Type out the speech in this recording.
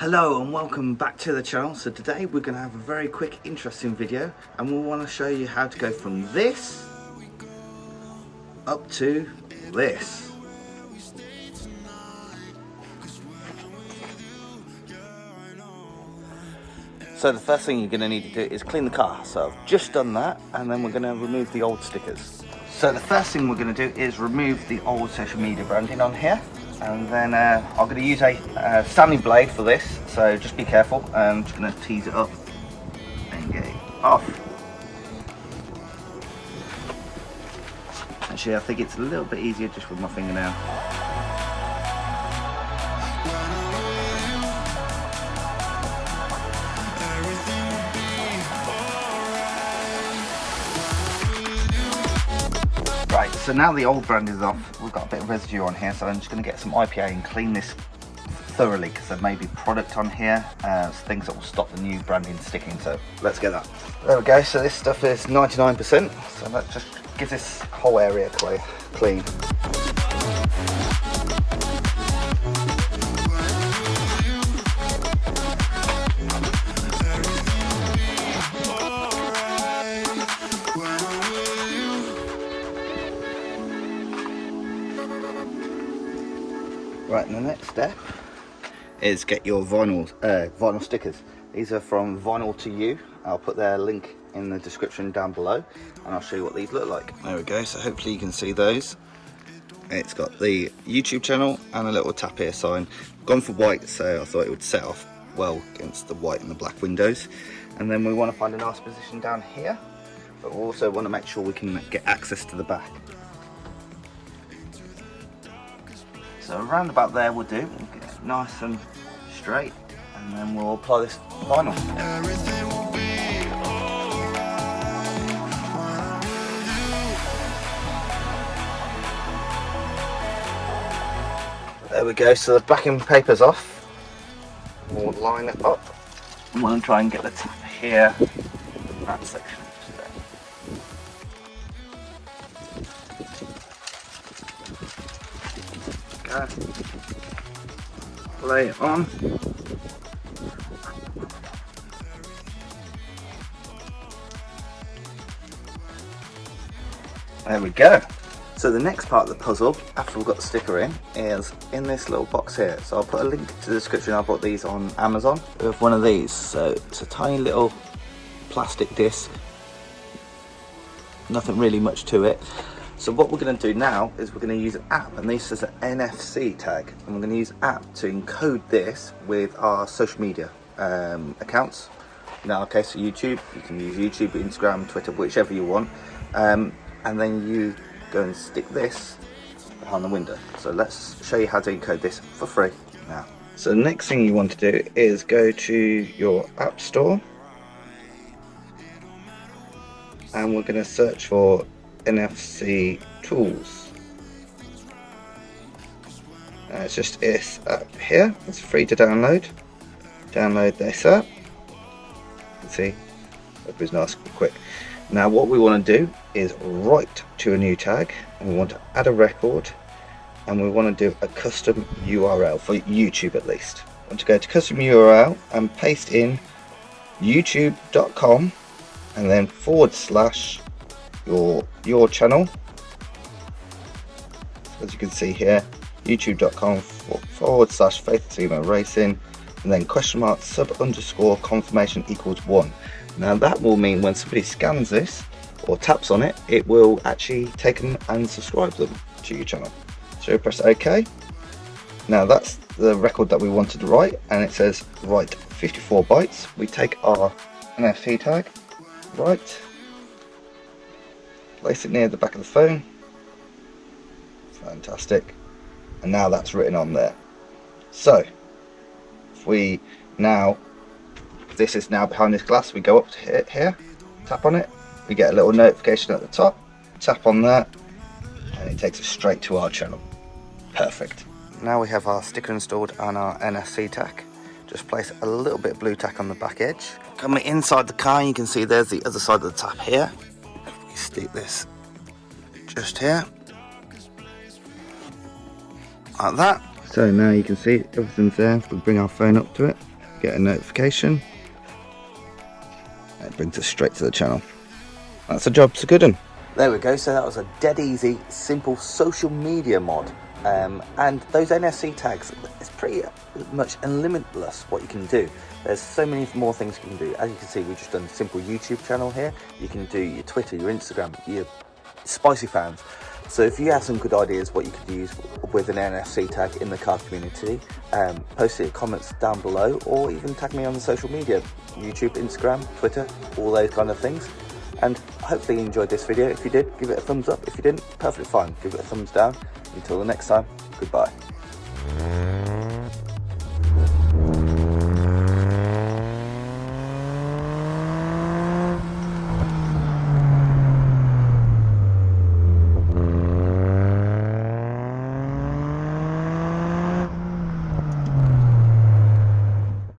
Hello and welcome back to the channel. So today we're going to have a very quick interesting video and we'll want to show you how to go from this up to this. So the first thing you're going to need to do is clean the car. So I've just done that and then we're going to remove the old stickers. So the first thing we're going to do is remove the old social media branding on here. And then I'm going to use a sanding blade for this, so just be careful. I'm just going to tease it up and get it off. Actually, I think it's a little bit easier just with my fingernail. Right, so now the old brand is off, we've got a bit of residue on here, so I'm just going to get some IPA and clean this thoroughly because there may be product on here, things that will stop the new branding sticking, so let's get that. There we go, so this stuff is 99%, so that just gives this whole area clean. Right, and the next step is get your vinyl stickers. These are from Vinyl to You. I'll put their link in the description down below and I'll show you what these look like. There we go, so hopefully you can see those. It's got the YouTube channel and a little tap here sign. Gone for white, so I thought it would set off well against the white and the black windows. And then we want to find a nice position down here, but we also want to make sure we can get access to the back. So around about there we'll do, we'll get it nice and straight, and then we'll apply this vinyl. There we go, so the backing paper's off. We'll line it up. I'm going to try and get the tap here, that section. Lay it on. There we go. So the next part of the puzzle, after we've got the sticker in, is in this little box here. So I'll put a link to the description. I bought these on Amazon with one of these. So it's a tiny little plastic disc. Nothing really much to it. So what we're going to do now is we're going to use an app, and this is an NFC tag, and we're going to use an app to encode this with our social media accounts. In our case, YouTube, you can use YouTube, Instagram, Twitter, whichever you want, and then you go and stick this behind the window. So let's show you how to encode this for free now. So the next thing you want to do is go to your app store, and we're going to search for NFC tools. It's just this app here. It's free to download. Download this app. You can see it was nice and quick. Now what we want to do is write to a new tag, and we want to add a record, and we want to do a custom URL for YouTube at least. We want to go to custom URL and paste in youtube.com and then / your channel. As you can see here, youtube.com / Faithlessemo racing, and then !, sub _ confirmation equals 1. Now that will mean when somebody scans this or taps on it, it will actually take them and subscribe them to your channel. So press OK. Now that's the record that we wanted to write, and it says write 54 bytes. We take our NFC tag, right, place it near the back of the phone. Fantastic. And now that's written on there. So if we now, this is now behind this glass, we go up to here, tap on it, we get a little notification at the top, tap on that, and it takes us straight to our channel. Perfect. Now we have our sticker installed on our NFC tag. Just place a little bit of blue tack on the back edge. Coming inside the car, you can see there's the other side of the tap here. We stick this just here, like that. So now you can see everything's there. If we bring our phone up to it, get a notification. It brings us straight to the channel. That's a job, it's a good one. There we go, so that was a dead easy, simple social media mod. And those NFC tags, it's pretty much limitless what you can do. There's so many more things you can do. As you can see, we've just done a simple YouTube channel here. You can do your Twitter, your Instagram, your spicy fans. So if you have some good ideas what you could use with an NFC tag in the car community, post it in comments down below, or even tag me on the social media, YouTube, Instagram, Twitter, all those kind of things. And hopefully you enjoyed this video. If you did, give it a thumbs up. If you didn't, perfectly fine. Give it a thumbs down. Until the next time, goodbye.